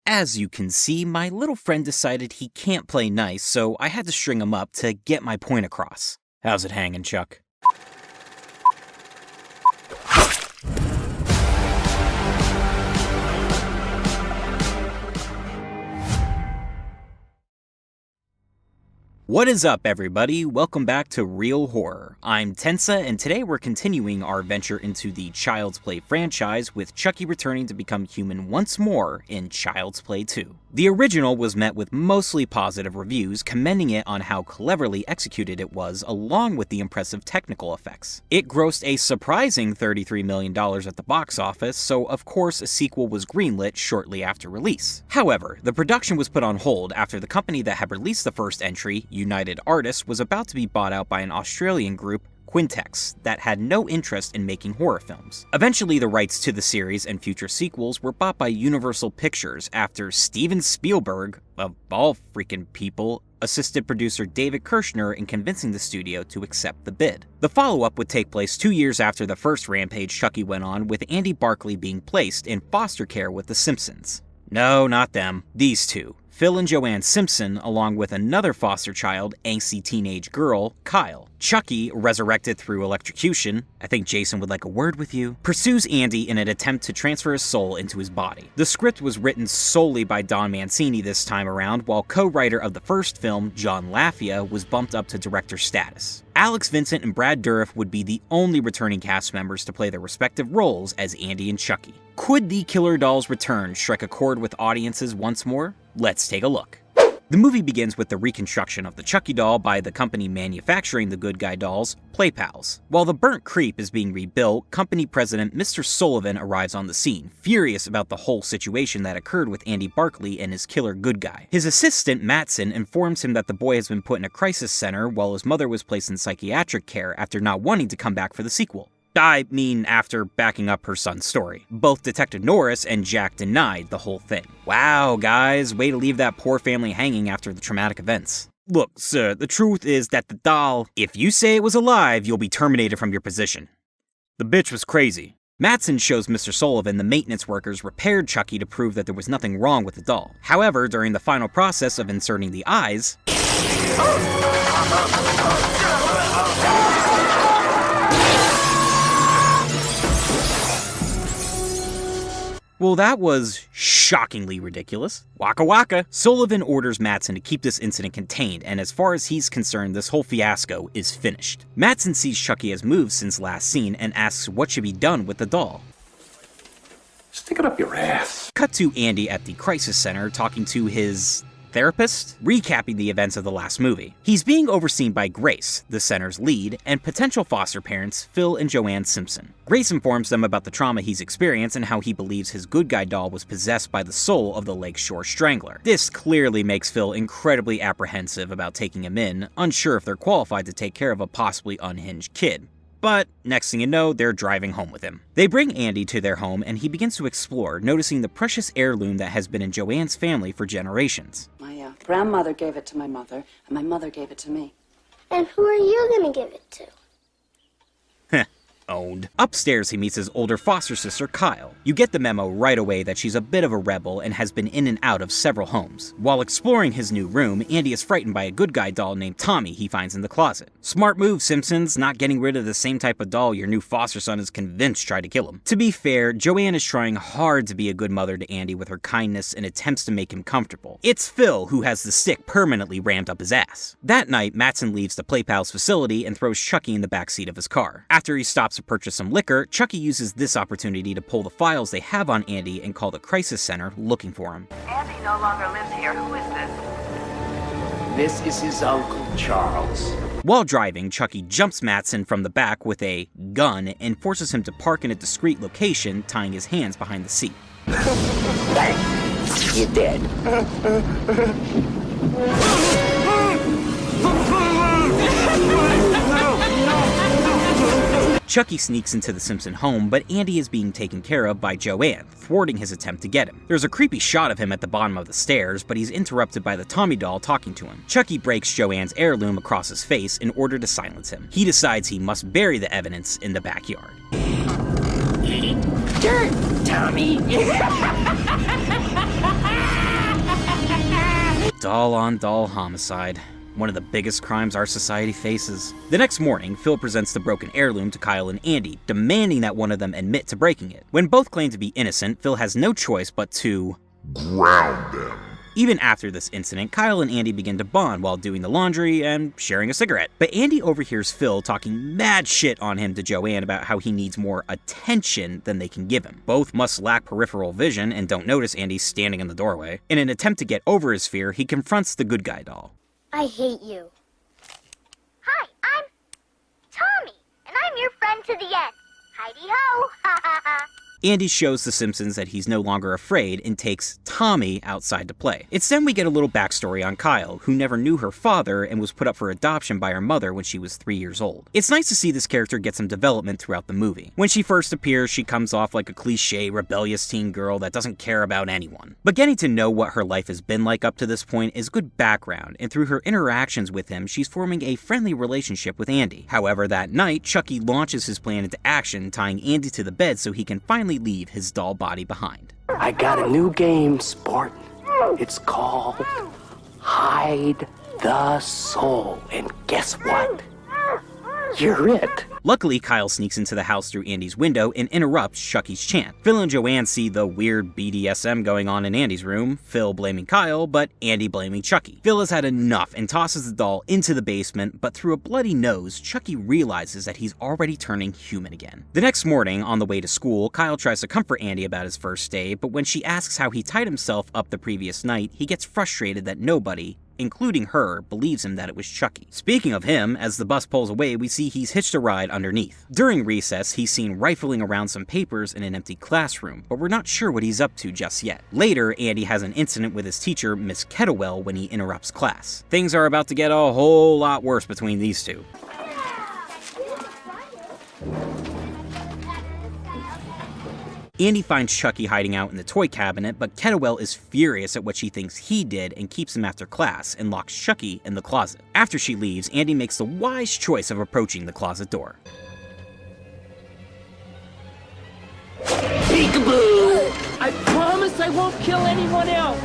As you can see, my little friend decided he can't play nice, so I had to string him up to get my point across. How's it hanging, Chuck? What is up, everybody? Welcome back to Real Horror. I'm Tensa, and today we're continuing our venture into the Child's Play franchise, with Chucky returning to become human once more in Child's Play 2. The original was met with mostly positive reviews, commending it on how cleverly executed it was, along with the impressive technical effects. It grossed a surprising $33 million at the box office, so of course a sequel was greenlit shortly after release. However, the production was put on hold after the company that had released the first entry, United Artists, was about to be bought out by an Australian group, Quintex, that had no interest in making horror films. Eventually, the rights to the series and future sequels were bought by Universal Pictures after Steven Spielberg, of all freaking people, assisted producer David Kirshner in convincing the studio to accept the bid. The follow-up would take place 2 years after the first rampage Chucky went on, with Andy Barclay being placed in foster care with the Simpsons. No, not them. These two. Phil and Joanne Simpson, along with another foster child, angsty teenage girl, Kyle. Chucky, resurrected through electrocution, I think Jason would like a word with you, pursues Andy in an attempt to transfer his soul into his body. The script was written solely by Don Mancini this time around, while co-writer of the first film, John Lafia, was bumped up to director status. Alex Vincent and Brad Dourif would be the only returning cast members to play their respective roles as Andy and Chucky. Could the Killer Dolls' return strike a chord with audiences once more? Let's take a look. The movie begins with the reconstruction of the Chucky doll by the company manufacturing the Good Guy dolls, PlayPals. While the burnt creep is being rebuilt, company president Mr. Sullivan arrives on the scene, furious about the whole situation that occurred with Andy Barclay and his killer Good Guy. His assistant, Mattson, informs him that the boy has been put in a crisis center while his mother was placed in psychiatric care after not wanting to come back for the sequel. I mean, after backing up her son's story. Both Detective Norris and Jack denied the whole thing. Wow, guys, way to leave that poor family hanging after the traumatic events. Look, sir, the truth is that the doll, if you say it was alive, you'll be terminated from your position. The bitch was crazy. Mattson shows Mr. Sullivan the maintenance workers repaired Chucky to prove that there was nothing wrong with the doll. However, during the final process of inserting the eyes, well, that was shockingly ridiculous. Waka waka. Sullivan orders Mattson to keep this incident contained, and as far as he's concerned, this whole fiasco is finished. Mattson sees Chucky has moved since last seen and asks what should be done with the doll. Stick it up your ass. Cut to Andy at the crisis center talking to his therapist, recapping the events of the last movie. He's being overseen by Grace, the center's lead, and potential foster parents, Phil and Joanne Simpson. Grace informs them about the trauma he's experienced and how he believes his Good Guy doll was possessed by the soul of the Lakeshore Strangler. This clearly makes Phil incredibly apprehensive about taking him in, unsure if they're qualified to take care of a possibly unhinged kid. But next thing you know, they're driving home with him. They bring Andy to their home and he begins to explore, noticing the precious heirloom that has been in Joanne's family for generations. My grandmother gave it to my mother, and my mother gave it to me. And who are you gonna give it to? Heh. Owned. Upstairs, he meets his older foster sister, Kyle. You get the memo right away that she's a bit of a rebel and has been in and out of several homes. While exploring his new room, Andy is frightened by a Good Guy doll named Tommy he finds in the closet. Smart move, Simpsons, not getting rid of the same type of doll your new foster son is convinced tried to kill him. To be fair, Joanne is trying hard to be a good mother to Andy with her kindness and attempts to make him comfortable. It's Phil who has the stick permanently rammed up his ass. That night, Mattson leaves the PlayPals facility and throws Chucky in the backseat of his car. After he stops to purchase some liquor, Chucky uses this opportunity to pull the files they have on Andy and call the crisis center looking for him. Andy no longer lives here. Who is this? This is his Uncle Charles. While driving, Chucky jumps Mattson from the back with a gun and forces him to park in a discreet location, tying his hands behind the seat. Bang! You're dead. Chucky sneaks into the Simpson home, but Andy is being taken care of by Joanne, thwarting his attempt to get him. There's a creepy shot of him at the bottom of the stairs, but he's interrupted by the Tommy doll talking to him. Chucky breaks Joanne's heirloom across his face in order to silence him. He decides he must bury the evidence in the backyard. Dirt, Tommy! Doll-on-doll homicide. One of the biggest crimes our society faces. The next morning, Phil presents the broken heirloom to Kyle and Andy, demanding that one of them admit to breaking it. When both claim to be innocent, Phil has no choice but to ground them. Even after this incident, Kyle and Andy begin to bond while doing the laundry and sharing a cigarette. But Andy overhears Phil talking mad shit on him to Joanne about how he needs more attention than they can give him. Both must lack peripheral vision and don't notice Andy standing in the doorway. In an attempt to get over his fear, he confronts the good guy doll. I hate you. Hi, I'm Tommy, and I'm your friend to the end. Heidi-ho! Ha ha ha! Andy shows the Simpsons that he's no longer afraid and takes Tommy outside to play. It's then we get a little backstory on Kyle, who never knew her father and was put up for adoption by her mother when she was 3 years old. It's nice to see this character get some development throughout the movie. When she first appears, she comes off like a cliche, rebellious teen girl that doesn't care about anyone. But getting to know what her life has been like up to this point is good background, and through her interactions with him, she's forming a friendly relationship with Andy. However, that night, Chucky launches his plan into action, tying Andy to the bed so he can finally leave his doll body behind. I got a new game, sport. It's called Hide the Soul. And guess what? You're it. Luckily, Kyle sneaks into the house through Andy's window and interrupts Chucky's chant. Phil and Joanne see the weird BDSM going on in Andy's room, Phil blaming Kyle, but Andy blaming Chucky. Phil has had enough and tosses the doll into the basement, but through a bloody nose, Chucky realizes that he's already turning human again. The next morning, on the way to school, Kyle tries to comfort Andy about his first day, but when she asks how he tied himself up the previous night, he gets frustrated that nobody, including her, believes him that it was Chucky. Speaking of him, as the bus pulls away, we see he's hitched a ride underneath. During recess, he's seen rifling around some papers in an empty classroom, but we're not sure what he's up to just yet. Later, Andy has an incident with his teacher, Miss Kettlewell, when he interrupts class. Things are about to get a whole lot worse between these two. Andy finds Chucky hiding out in the toy cabinet, but Kettlewell is furious at what she thinks he did and keeps him after class and locks Chucky in the closet. After she leaves, Andy makes the wise choice of approaching the closet door. Peekaboo! I promise I won't kill anyone else.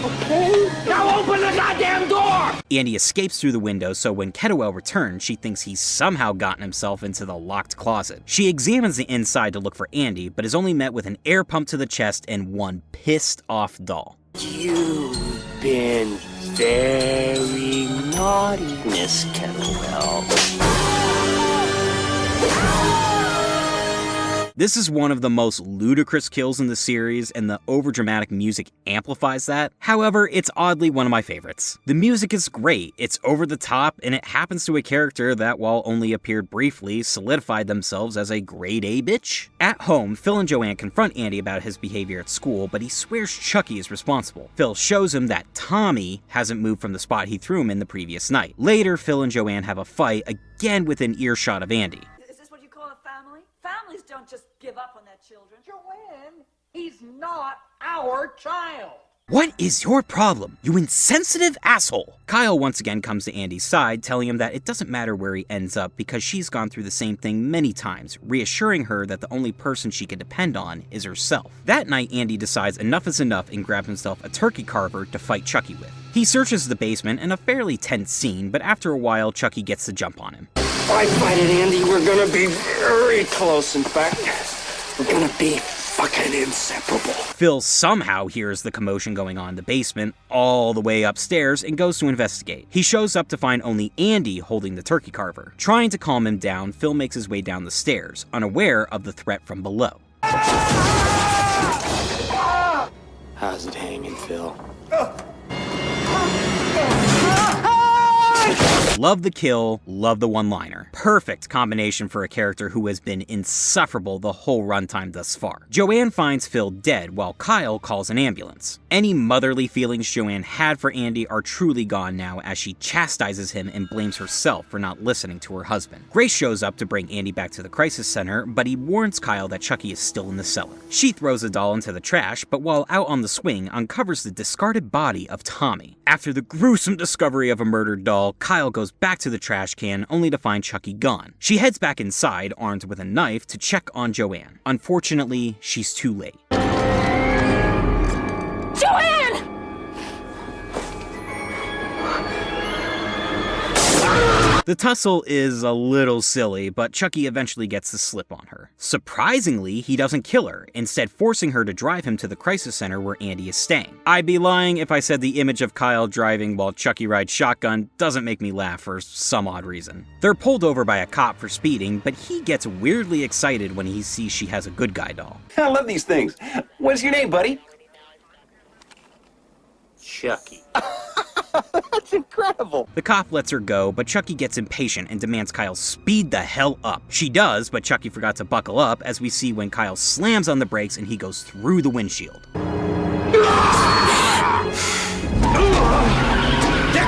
Okay? Now open the goddamn door! Andy escapes through the window, so when Kettlewell returns, she thinks he's somehow gotten himself into the locked closet. She examines the inside to look for Andy, but is only met with an air pump to the chest and one pissed off doll. You've been very naughty, Miss Kettlewell. This is one of the most ludicrous kills in the series, and the overdramatic music amplifies that. However, it's oddly one of my favorites. The music is great, it's over the top, and it happens to a character that, while only appeared briefly, solidified themselves as a grade A bitch. At home, Phil and Joanne confront Andy about his behavior at school, but he swears Chucky is responsible. Phil shows him that Tommy hasn't moved from the spot he threw him in the previous night. Later, Phil and Joanne have a fight, again within earshot of Andy. Families don't just give up on their children. Joanne, he's not our child. What is your problem, you insensitive asshole? Kyle once again comes to Andy's side, telling him that it doesn't matter where he ends up because she's gone through the same thing many times, reassuring her that the only person she can depend on is herself. That night, Andy decides enough is enough and grabs himself a turkey carver to fight Chucky with. He searches the basement in a fairly tense scene, but after a while, Chucky gets the jump on him. If I fight it, Andy, we're gonna be very close. In fact, we're gonna be fucking inseparable. Phil somehow hears the commotion going on in the basement all the way upstairs and goes to investigate. He shows up to find only Andy holding the turkey carver. Trying to calm him down, Phil makes his way down the stairs, unaware of the threat from below. How's it hanging, Phil? Love the kill, love the one-liner. Perfect combination for a character who has been insufferable the whole runtime thus far. Joanne finds Phil dead while Kyle calls an ambulance. Any motherly feelings Joanne had for Andy are truly gone now as she chastises him and blames herself for not listening to her husband. Grace shows up to bring Andy back to the crisis center, but he warns Kyle that Chucky is still in the cellar. She throws the doll into the trash, but while out on the swing, uncovers the discarded body of Tommy. After the gruesome discovery of a murdered doll, Kyle goes back to the trash can only to find Chucky gone. She heads back inside, armed with a knife, to check on Joanne. Unfortunately, she's too late. Joanne! The tussle is a little silly, but Chucky eventually gets the slip on her. Surprisingly, he doesn't kill her, instead forcing her to drive him to the crisis center where Andy is staying. I'd be lying if I said the image of Kyle driving while Chucky rides shotgun doesn't make me laugh for some odd reason. They're pulled over by a cop for speeding, but he gets weirdly excited when he sees she has a good guy doll. I love these things. What's your name, buddy? Chucky. That's incredible. The cop lets her go, but Chucky gets impatient and demands Kyle speed the hell up. She does, but Chucky forgot to buckle up, as we see when Kyle slams on the brakes and he goes through the windshield.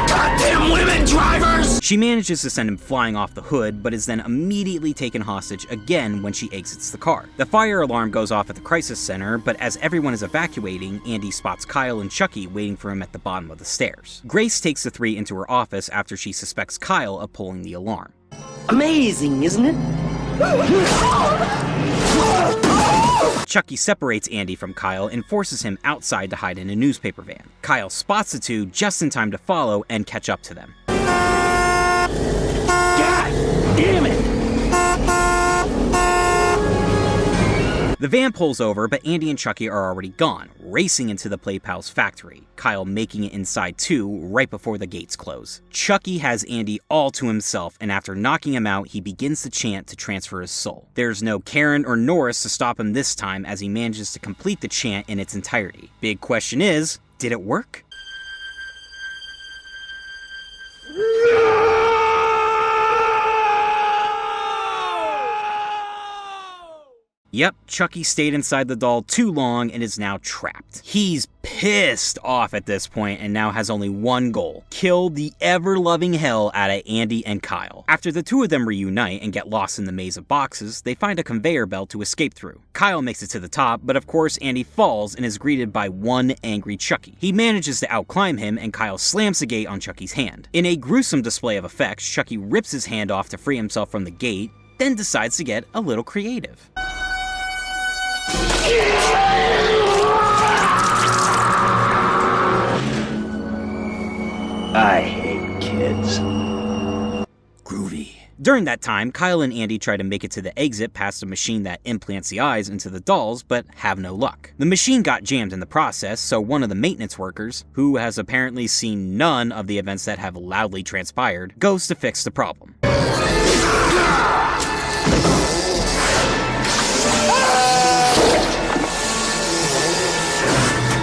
Goddamn women drivers! She manages to send him flying off the hood, but is then immediately taken hostage again when she exits the car. The fire alarm goes off at the crisis center, but as everyone is evacuating, Andy spots Kyle and Chucky waiting for him at the bottom of the stairs. Grace takes the three into her office after she suspects Kyle of pulling the alarm. Amazing, isn't it? Chucky separates Andy from Kyle and forces him outside to hide in a newspaper van. Kyle spots the two just in time to follow and catch up to them. God damn it! The van pulls over, but Andy and Chucky are already gone, racing into the Play Pals factory, Kyle making it inside too right before the gates close. Chucky has Andy all to himself, and after knocking him out, he begins to chant to transfer his soul. There's no Karen or Norris to stop him this time as he manages to complete the chant in its entirety. Big question is, did it work? Yep, Chucky stayed inside the doll too long and is now trapped. He's pissed off at this point and now has only one goal: kill the ever-loving hell out of Andy and Kyle. After the two of them reunite and get lost in the maze of boxes, they find a conveyor belt to escape through. Kyle makes it to the top, but of course Andy falls and is greeted by one angry Chucky. He manages to outclimb him and Kyle slams the gate on Chucky's hand. In a gruesome display of effects, Chucky rips his hand off to free himself from the gate, then decides to get a little creative. I hate kids. Groovy. During that time, Kyle and Andy try to make it to the exit past a machine that implants the eyes into the dolls, but have no luck. The machine got jammed in the process, so one of the maintenance workers, who has apparently seen none of the events that have loudly transpired, goes to fix the problem.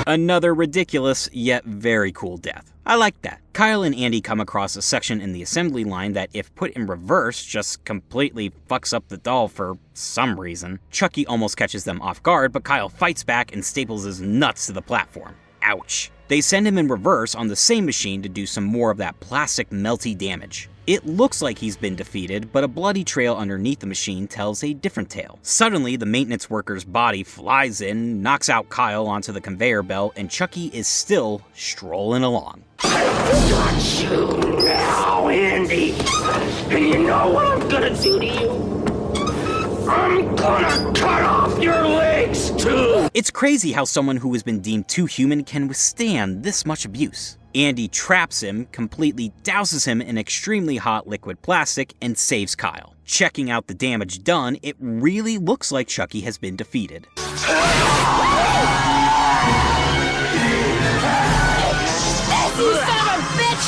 Another ridiculous, yet very cool death. I like that. Kyle and Andy come across a section in the assembly line that, if put in reverse, just completely fucks up the doll for some reason. Chucky almost catches them off guard, but Kyle fights back and staples his nuts to the platform. Ouch. They send him in reverse on the same machine to do some more of that plastic melty damage. It looks like he's been defeated, but a bloody trail underneath the machine tells a different tale. Suddenly, the maintenance worker's body flies in, knocks out Kyle onto the conveyor belt, and Chucky is still strolling along. I got you now, Andy. And you know what I'm gonna do to you? I'm gonna cut off your legs, too! It's crazy how someone who has been deemed too human can withstand this much abuse. Andy traps him, completely douses him in extremely hot liquid plastic, and saves Kyle. Checking out the damage done, it really looks like Chucky has been defeated. You son of a bitch!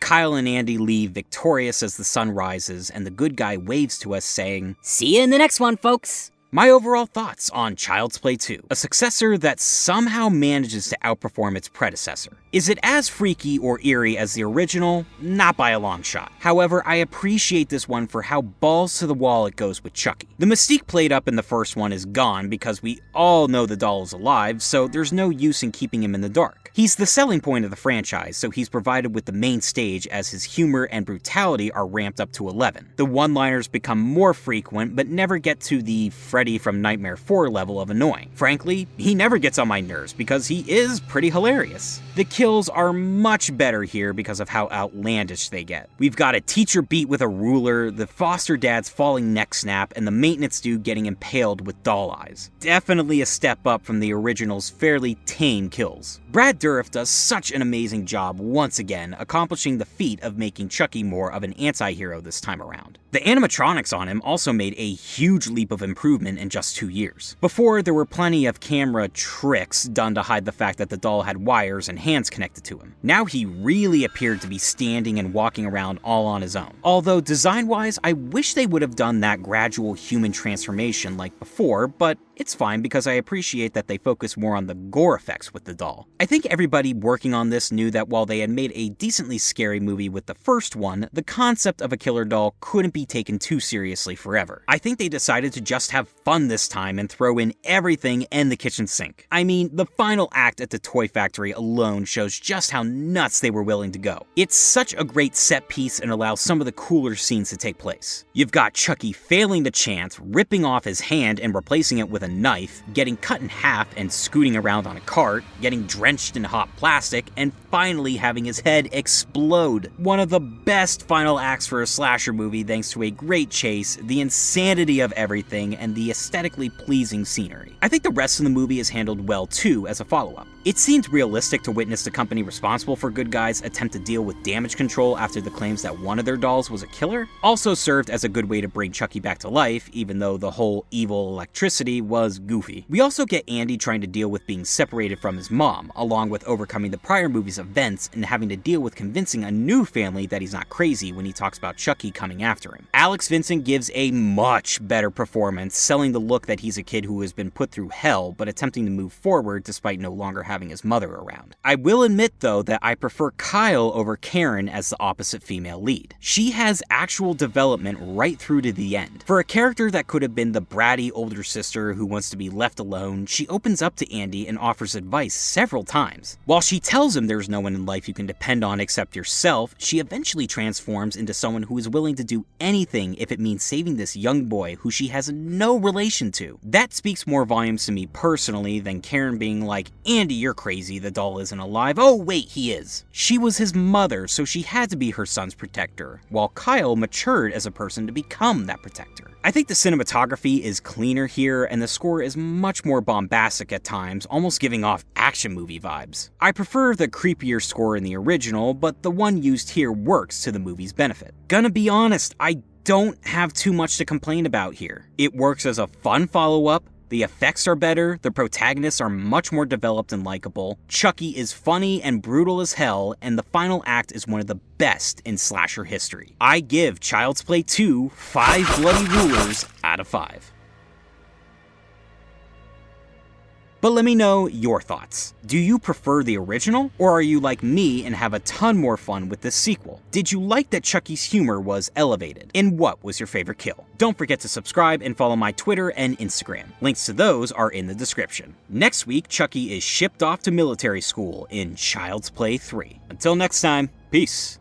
Kyle and Andy leave victorious as the sun rises, and the good guy waves to us saying, "See you in the next one, folks." My overall thoughts on Child's Play 2, a successor that somehow manages to outperform its predecessor. Is it as freaky or eerie as the original? Not by a long shot. However, I appreciate this one for how balls to the wall it goes with Chucky. The mystique played up in the first one is gone because we all know the doll is alive, so there's no use in keeping him in the dark. He's the selling point of the franchise, so he's provided with the main stage as his humor and brutality are ramped up to 11. The one-liners become more frequent, but never get to the Freddy Freddy from Nightmare 4 level of annoying. Frankly, he never gets on my nerves because he is pretty hilarious. The kills are much better here because of how outlandish they get. We've got a teacher beat with a ruler, the foster dad's falling neck snap, and the maintenance dude getting impaled with doll eyes. Definitely a step up from the original's fairly tame kills. Brad Dourif does such an amazing job once again, accomplishing the feat of making Chucky more of an anti-hero this time around. The animatronics on him also made a huge leap of improvement in just 2 years. Before, there were plenty of camera tricks done to hide the fact that the doll had wires and hands connected to him. Now he really appeared to be standing and walking around all on his own. Although design-wise, I wish they would have done that gradual human transformation like before, but it's fine because I appreciate that they focus more on the gore effects with the doll. I think everybody working on this knew that while they had made a decently scary movie with the first one, the concept of a killer doll couldn't be taken too seriously forever. I think they decided to just have fun this time and throw in everything and the kitchen sink. I mean, the final act at the toy factory alone shows just how nuts they were willing to go. It's such a great set piece and allows some of the cooler scenes to take place. You've got Chucky failing to chant, ripping off his hand and replacing it with a knife, getting cut in half and scooting around on a cart, getting drenched in hot plastic, and finally having his head explode. One of the best final acts for a slasher movie thanks to a great chase, the insanity of everything, and the aesthetically pleasing scenery. I think the rest of the movie is handled well too as a follow-up. It seemed realistic to witness the company responsible for Good Guys attempt to deal with damage control after the claims that one of their dolls was a killer. Also served as a good way to bring Chucky back to life, even though the whole evil electricity was goofy. We also get Andy trying to deal with being separated from his mom, along with overcoming the prior movie's events and having to deal with convincing a new family that he's not crazy when he talks about Chucky coming after him. Alex Vincent gives a much better performance, selling the look that he's a kid who has been put through hell but attempting to move forward despite no longer having his mother around. I will admit though that I prefer Kyle over Karen as the opposite female lead. She has actual development right through to the end. For a character that could have been the bratty older sister who wants to be left alone, she opens up to Andy and offers advice several times. While she tells him there's no one in life you can depend on except yourself, she eventually transforms into someone who is willing to do anything if it means saving this young boy who she has no relation to. That speaks more volumes to me personally than Karen being like, Andy, you're crazy, the doll isn't alive. Oh wait, he is. She was his mother, so she had to be her son's protector, while Kyle matured as a person to become that protector. I think the cinematography is cleaner here, and the score is much more bombastic at times, almost giving off action movie vibes. I prefer the creepier score in the original, but the one used here works to the movie's benefit. Gonna be honest, I don't have too much to complain about here. It works as a fun follow-up, the effects are better, the protagonists are much more developed and likable, Chucky is funny and brutal as hell, and the final act is one of the best in slasher history. I give Child's Play 2 5 bloody rulers out of 5. But let me know your thoughts. Do you prefer the original, or are you like me and have a ton more fun with this sequel? Did you like that Chucky's humor was elevated? And what was your favorite kill? Don't forget to subscribe and follow my Twitter and Instagram. Links to those are in the description. Next week, Chucky is shipped off to military school in Child's Play 3. Until next time, peace.